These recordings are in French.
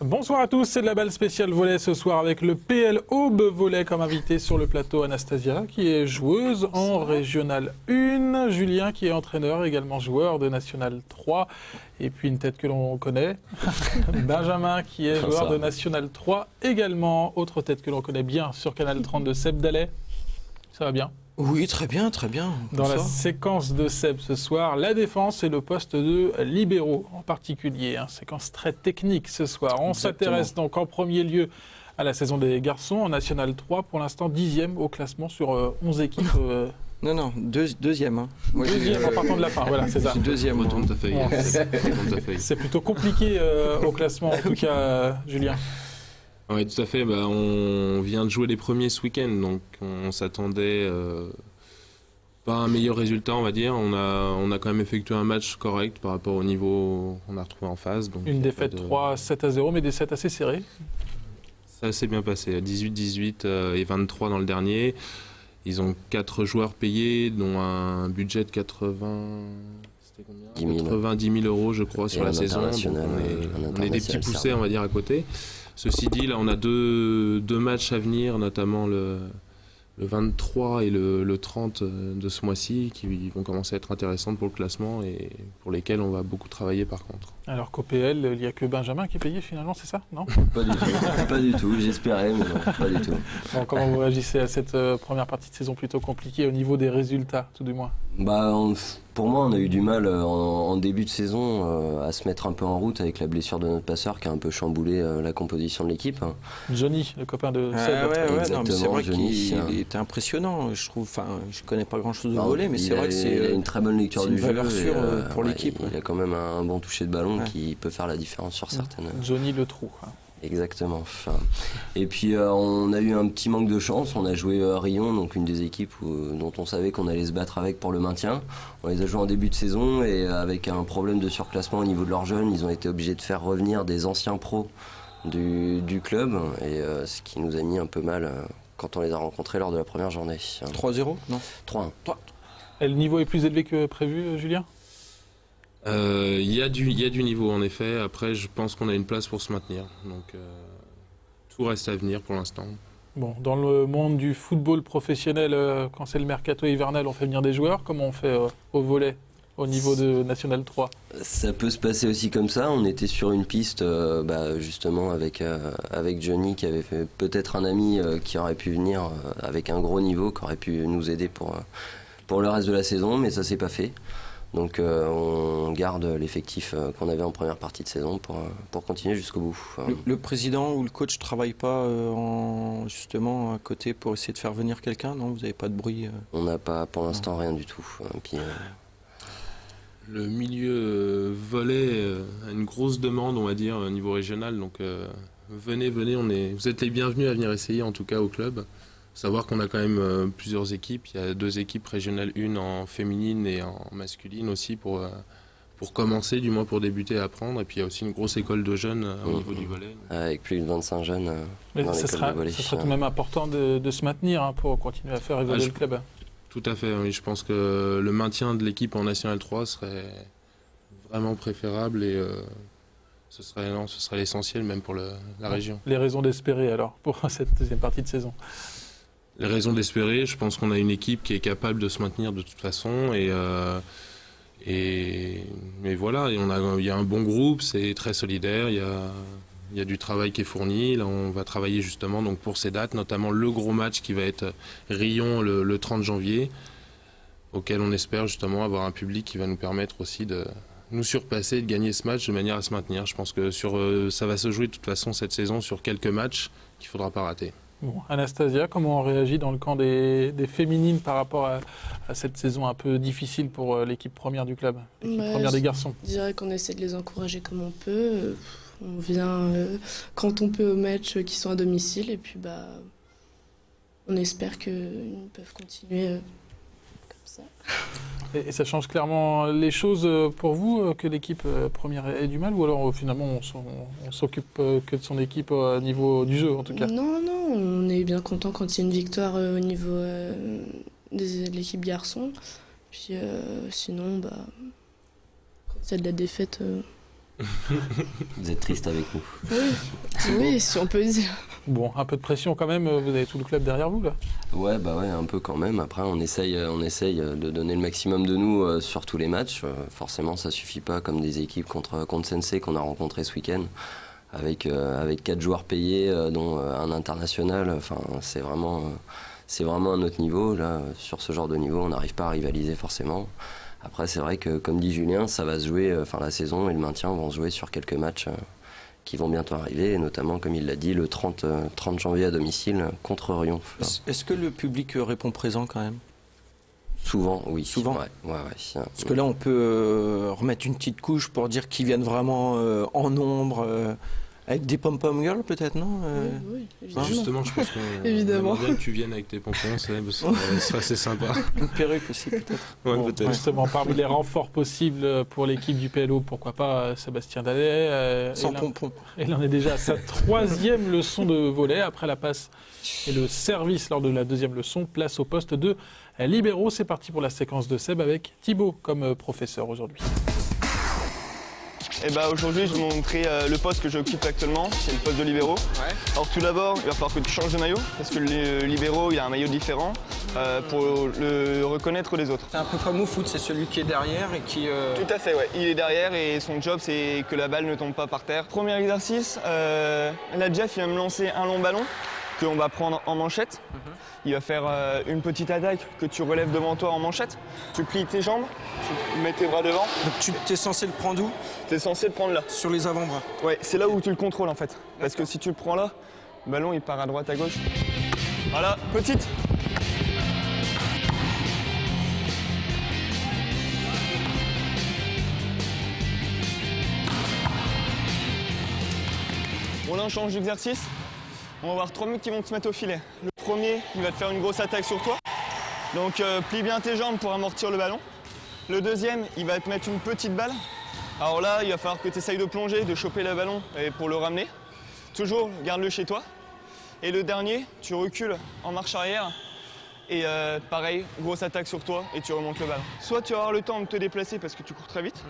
Bonsoir à tous, c'est de la balle spéciale volley ce soir avec le PL Aube Volley comme invité sur le plateau Anastasia qui est joueuse en Régional 1, Julien qui est entraîneur, également joueur de National 3 et puis une tête que l'on connaît, Benjamin qui est joueur de National 3 également, autre tête que l'on connaît bien sur Canal 32, Seb Dallet, ça va bien? Oui, très bien, très bien. Dans la séquence de Seb ce soir, la défense et le poste de libéraux en particulier. Séquence très technique ce soir. On s'intéresse donc en premier lieu à la saison des garçons en National 3. Pour l'instant, 10e au classement sur 11 équipes. Non, deuxième. Hein. Moi, deuxième en partant de la fin, voilà, c'est ça. Deuxième, retourne ta feuille. C'est plutôt compliqué au classement, en tout cas, Julien. Oui, tout à fait. On vient de jouer les premiers ce week-end, donc on s'attendait pas à un meilleur résultat, on va dire. On a quand même effectué un match correct par rapport au niveau qu'on a retrouvé en face. Donc une défaite 3-7-0, mais des sets assez serrés. Ça s'est bien passé, 18-18 et 23 dans le dernier. Ils ont 4 joueurs payés, dont un budget de 90 000 euros, je crois, sur la saison. Donc on est des petits poussés, on va dire, à côté. Ceci dit, là, on a deux matchs à venir, notamment le 23 et le 30 de ce mois-ci, qui vont commencer à être intéressantes pour le classement et pour lesquels on va beaucoup travailler par contre. Alors qu'au PL, il n'y a que Benjamin qui est payé finalement, c'est ça? Non? Pas du tout, pas du tout, j'espérais, mais non, pas du tout. Bon, comment vous réagissez à cette première partie de saison plutôt compliquée au niveau des résultats, tout du moins? Pour moi, on a eu du mal en début de saison à se mettre un peu en route avec la blessure de notre passeur qui a un peu chamboulé la composition de l'équipe. Johnny, le copain de Seb. C'est vrai qu'il était impressionnant, je trouve. Enfin, je connais pas grand-chose de volley, mais c'est vrai que c'est une très bonne lecture du jeu. Une valeur sûre pour l'équipe. Il a quand même un bon toucher de ballon qui peut faire la différence sur certaines. Johnny le trou. Exactement. Et puis on a eu un petit manque de chance. On a joué Rion, donc une des équipes dont on savait qu'on allait se battre avec pour le maintien. On les a joués en début de saison et avec un problème de surclassement au niveau de leurs jeunes, ils ont été obligés de faire revenir des anciens pros du club, et ce qui nous a mis un peu mal quand on les a rencontrés lors de la première journée. 3-0 Non 3-1. Et le niveau est plus élevé que prévu, Julien? Il y a du niveau en effet. Après, je pense qu'on a une place pour se maintenir. Donc tout reste à venir pour l'instant. Bon, dans le monde du football professionnel, quand c'est le mercato hivernal, on fait venir des joueurs. Comment on fait au volley au niveau de National 3? Ça peut se passer aussi comme ça. On était sur une piste justement avec Johnny qui avait fait peut-être un ami qui aurait pu venir avec un gros niveau, qui aurait pu nous aider pour le reste de la saison, mais ça s'est pas fait. Donc on garde l'effectif qu'on avait en première partie de saison pour continuer jusqu'au bout. Le président ou le coach ne travaille pas justement à côté pour essayer de faire venir quelqu'un? Non, vous n'avez pas de bruit? On n'a pas pour l'instant rien du tout. Puis, le milieu volley a une grosse demande, on va dire, au niveau régional. Donc venez, vous êtes les bienvenus à venir essayer en tout cas au club. Savoir qu'on a quand même plusieurs équipes. Il y a 2 équipes régionales, une en féminine et en masculine aussi pour commencer, du moins pour débuter à apprendre. Et puis il y a aussi une grosse école de jeunes au niveau du volley. Avec plus de 25 jeunes dans l'école de volley. Ça serait tout de même important de se maintenir pour continuer à faire évoluer le club. Tout à fait, oui. Je pense que le maintien de l'équipe en National 3 serait vraiment préférable et ce serait l'essentiel même pour la région. Les raisons d'espérer alors pour cette deuxième partie de saison? Les raisons d'espérer, je pense qu'on a une équipe qui est capable de se maintenir de toute façon mais voilà, il y a un bon groupe, c'est très solidaire, il y a du travail qui est fourni. Là, on va travailler justement donc pour ces dates, notamment le gros match qui va être Rion le 30 janvier, auquel on espère justement avoir un public qui va nous permettre aussi de nous surpasser et de gagner ce match de manière à se maintenir. Je pense que ça va se jouer de toute façon cette saison sur quelques matchs qu'il ne faudra pas rater. Bon, Anastasia, comment on réagit dans le camp des féminines par rapport à cette saison un peu difficile pour l'équipe première du club, l'équipe première des garçons? Je dirais qu'on essaie de les encourager comme on peut. On vient quand on peut aux matchs qui sont à domicile et puis on espère qu'ils peuvent continuer Ça. Et ça change clairement les choses pour vous, que l'équipe première ait du mal, ou alors finalement on s'occupe que de son équipe au niveau du jeu en tout cas? Non, non, on est bien content quand il y a une victoire au niveau de l'équipe garçon. Puis sinon, bah, quand c'est de la défaite. Vous êtes triste avec nous. Oui, si on peut dire. Bon, un peu de pression quand même, vous avez tout le club derrière vous là? Ouais, bah ouais, un peu quand même. Après, on essaye de donner le maximum de nous sur tous les matchs. Forcément, ça suffit pas comme des équipes contre Sensei qu'on a rencontré ce week-end, avec 4 joueurs payés, dont un international. Enfin, c'est vraiment un autre niveau. Là, sur ce genre de niveau, on n'arrive pas à rivaliser forcément. Après, c'est vrai que, comme dit Julien, ça va se jouer, la saison et le maintien vont se jouer sur quelques matchs qui vont bientôt arriver, et notamment, comme il l'a dit, le 30 janvier à domicile contre Rion. Est-ce que le public répond présent quand même? Souvent, oui. Souvent? Ouais. Parce que là, on peut remettre une petite couche pour dire qu'ils viennent vraiment en nombre, avec des pom-pom girls peut-être, non Oui, évidemment. Justement, je pense qu'on Évidemment. aimerait bien que tu viennes avec tes pompons, ce serait assez sympa. Une perruque aussi peut-être. Ouais, Bon, peut-être. justement, parmi les renforts possibles pour l'équipe du PLO, pourquoi pas Sébastien Dallet. Sans pompons. Il en est déjà à sa 3e leçon de volley. Après la passe et le service lors de la 2e leçon, place au poste de libéraux. C'est parti pour la séquence de Seb avec Thibaut comme professeur aujourd'hui. Et bah aujourd'hui je vais vous montrer le poste que j'occupe actuellement, c'est le poste de libéraux. Alors tout d'abord il va falloir que tu changes de maillot parce que le libéraux il a un maillot différent pour le reconnaître des autres. C'est un peu comme au foot, c'est celui qui est derrière et qui... Tout à fait, ouais. Il est derrière et son job c'est que la balle ne tombe pas par terre. Premier exercice, là Jeff il va me lancer un long ballon qu'on va prendre en manchette. Il va faire une petite attaque que tu relèves devant toi en manchette. Tu plies tes jambes, tu mets tes bras devant. Donc tu es censé le prendre où? Tu es censé le prendre là. Sur les avant-bras. Ouais, c'est là où tu le contrôles en fait. Parce que si tu le prends là, le ballon il part à droite, à gauche. Voilà, petite. Bon là on change d'exercice. On va avoir 3 mecs qui vont te mettre au filet. Le premier, il va te faire une grosse attaque sur toi. Donc plie bien tes jambes pour amortir le ballon. Le deuxième, il va te mettre une petite balle. Alors là, il va falloir que tu essayes de plonger, de choper le ballon et pour le ramener. Toujours, garde-le chez toi. Et le dernier, tu recules en marche arrière. Et pareil, grosse attaque sur toi et tu remontes le ballon. Soit tu vas avoir le temps de te déplacer parce que tu cours très vite,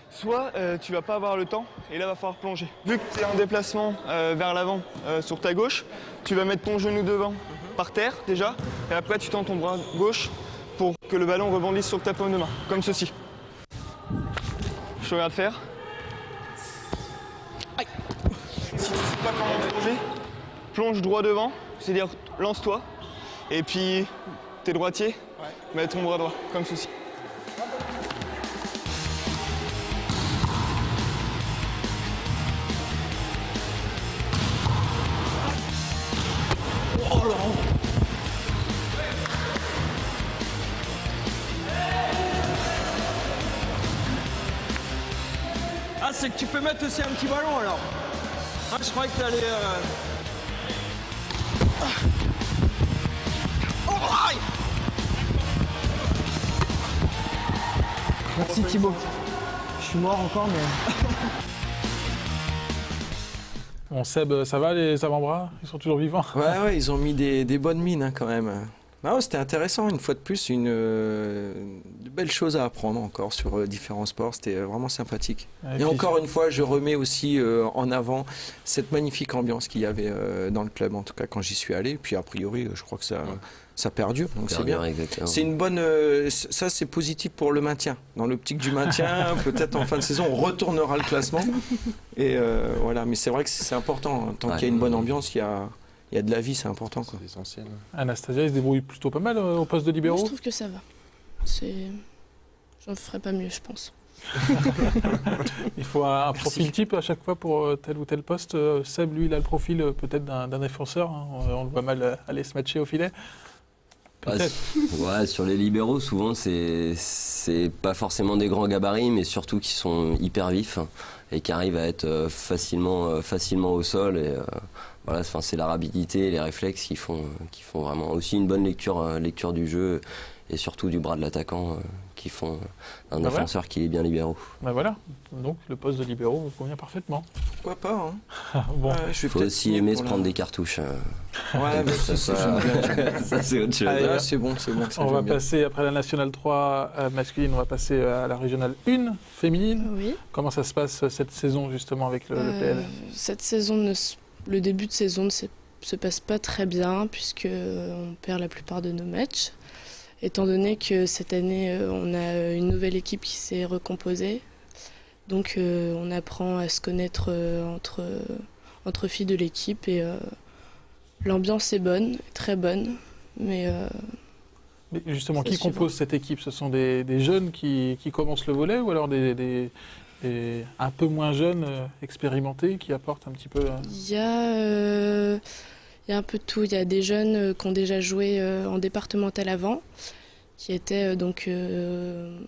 soit tu vas pas avoir le temps et là va falloir plonger. Vu que tu es en déplacement vers l'avant sur ta gauche, tu vas mettre ton genou devant par terre déjà et après tu tends ton bras gauche pour que le ballon rebondisse sur ta paume de main, comme ceci. Je te regarde faire. Aïe. Si tu sais pas comment plonger, plonge droit devant, c'est-à-dire lance-toi. Et puis, t'es droitier, mets ton bras droit, comme ceci. Oh là! Ah, c'est que tu peux mettre aussi un petit ballon alors. Ah, je croyais que t'allais... Merci Thibaut. Je suis mort encore, mais... Bon, Seb, ça va les avant-bras? Ils sont toujours vivants? Ouais, ils ont mis des bonnes mines hein, quand même. Non, c'était intéressant, une fois de plus, de belles choses à apprendre encore sur différents sports, c'était vraiment sympathique. Ouais, et encore une fois, je remets aussi en avant cette magnifique ambiance qu'il y avait dans le club, en tout cas quand j'y suis allé. Puis a priori, je crois que ça perdure, donc c'est bien. C'est une bonne... ça, c'est positif pour le maintien. Dans l'optique du maintien, peut-être en fin de saison, on retournera le classement. Et voilà, mais c'est vrai que c'est important. Tant qu'il y a une bonne ambiance, il y a de la vie, c'est important. C'est essentiel. Anastasia, il se débrouille plutôt pas mal au poste de libéraux? Moi, je trouve que ça va. J'en ferais pas mieux, je pense. Il faut un profil type à chaque fois pour tel ou tel poste. Seb, lui, il a le profil peut-être d'un défenseur. Hein. On le voit mal aller se matcher au filet. Ouais, sur les libéraux, souvent, c'est pas forcément des grands gabarits, mais surtout qui sont hyper vifs et qui arrivent à être facilement au sol. Et voilà, c'est la rapidité et les réflexes qui font vraiment aussi une bonne lecture du jeu et surtout du bras de l'attaquant qui font un défenseur qui est bien libéraux. Ben voilà, donc le poste de libéraux vous convient parfaitement. Pourquoi pas hein. Bon. Il faut aussi aimer se prendre des cartouches. Ouais, mais ça c'est autre chose. Allez, c'est bon. On va passer, après la Nationale 3 masculine, on va passer à la Régionale 1 féminine. Oui. Comment ça se passe cette saison justement avec le PL? Cette saison, le début de saison ne se passe pas très bien puisqu'on perd la plupart de nos matchs. Étant donné que cette année, on a une nouvelle équipe qui s'est recomposée. Donc on apprend à se connaître entre filles de l'équipe et l'ambiance est bonne, très bonne. Mais justement, qui compose cette équipe? Ce sont des jeunes qui commencent le volley ou alors des un peu moins jeunes, expérimentés, qui apportent un petit peu... Il y a un peu de tout. Il y a des jeunes qui ont déjà joué en départemental avant, qui étaient donc...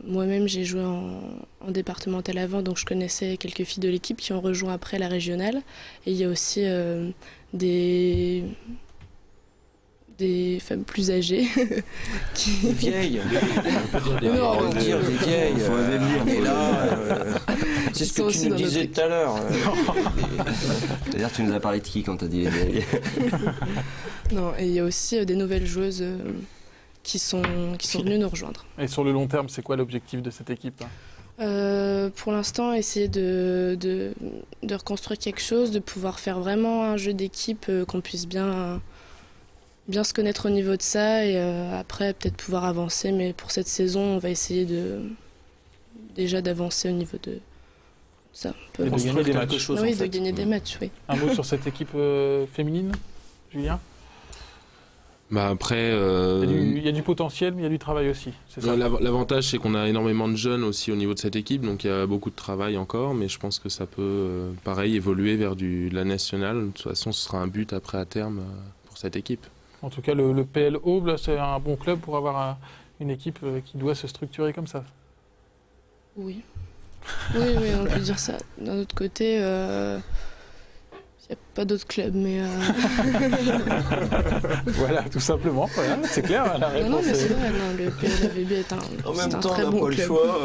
moi-même, j'ai joué en départemental avant, donc je connaissais quelques filles de l'équipe qui ont rejoint après la régionale. Et il y a aussi des femmes plus âgées des vieilles. On peut dire des vieilles. Et là, c'est ce que tu nous disais tout à l'heure. C'est-à-dire, tu nous as parlé de qui quand tu as dit les vieilles? Non, et il y a aussi des nouvelles joueuses qui sont venues nous rejoindre. Et sur le long terme, c'est quoi l'objectif de cette équipe? Pour l'instant, essayer de reconstruire quelque chose, de pouvoir faire vraiment un jeu d'équipe, qu'on puisse bien se connaître au niveau de ça et après peut-être pouvoir avancer. Mais pour cette saison, on va essayer déjà d'avancer au niveau de ça. Et de gagner des matchs. Oui, de gagner des matchs, oui. Un mot sur cette équipe féminine, Julien? Bah après, il y a du potentiel, mais il y a du travail aussi. L'avantage, c'est qu'on a énormément de jeunes aussi au niveau de cette équipe, donc il y a beaucoup de travail encore, mais je pense que ça peut, pareil, évoluer vers de la nationale. De toute façon, ce sera un but après à terme pour cette équipe. En tout cas, le PL Aube, c'est un bon club pour avoir une équipe qui doit se structurer comme ça. Oui. Oui, on peut dire ça. D'un autre côté... il n'y a pas d'autres clubs, mais... Voilà, tout simplement. Voilà, c'est clair, la réponse. Non, mais c'est vrai, le PLAVB est un très bon club. En même temps, on n'a pas le choix.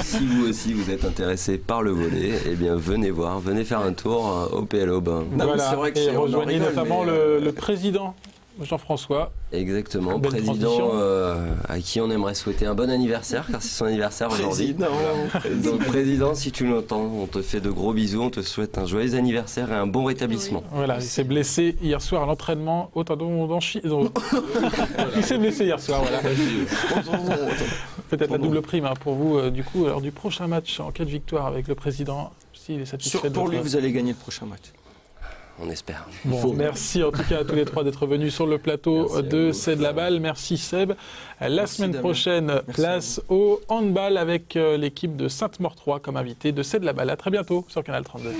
Si vous aussi, vous êtes intéressé par le volley, eh bien, venez voir, venez faire un tour au PL Aube. Voilà, c'est vrai que et rejoignez notamment le président, Jean-François. Exactement, président à qui on aimerait souhaiter un bon anniversaire, car c'est son anniversaire aujourd'hui. Donc président, si tu l'entends, on te fait de gros bisous, on te souhaite un joyeux anniversaire et un bon rétablissement. Oui. Voilà, il s'est blessé hier soir à l'entraînement. Il s'est blessé hier soir, voilà. Peut-être la double prime pour vous, du coup, lors du prochain match en cas de victoire avec le président, s'il est satisfait. Pour lui, vous allez gagner le prochain match. On espère. Bon, merci en tout cas à tous les trois d'être venus sur le plateau de C'est de la balle. Merci Seb. La semaine prochaine, place au handball avec l'équipe de Sainte-Maure 3 comme invité de C'est de la balle. À très bientôt sur Canal 32.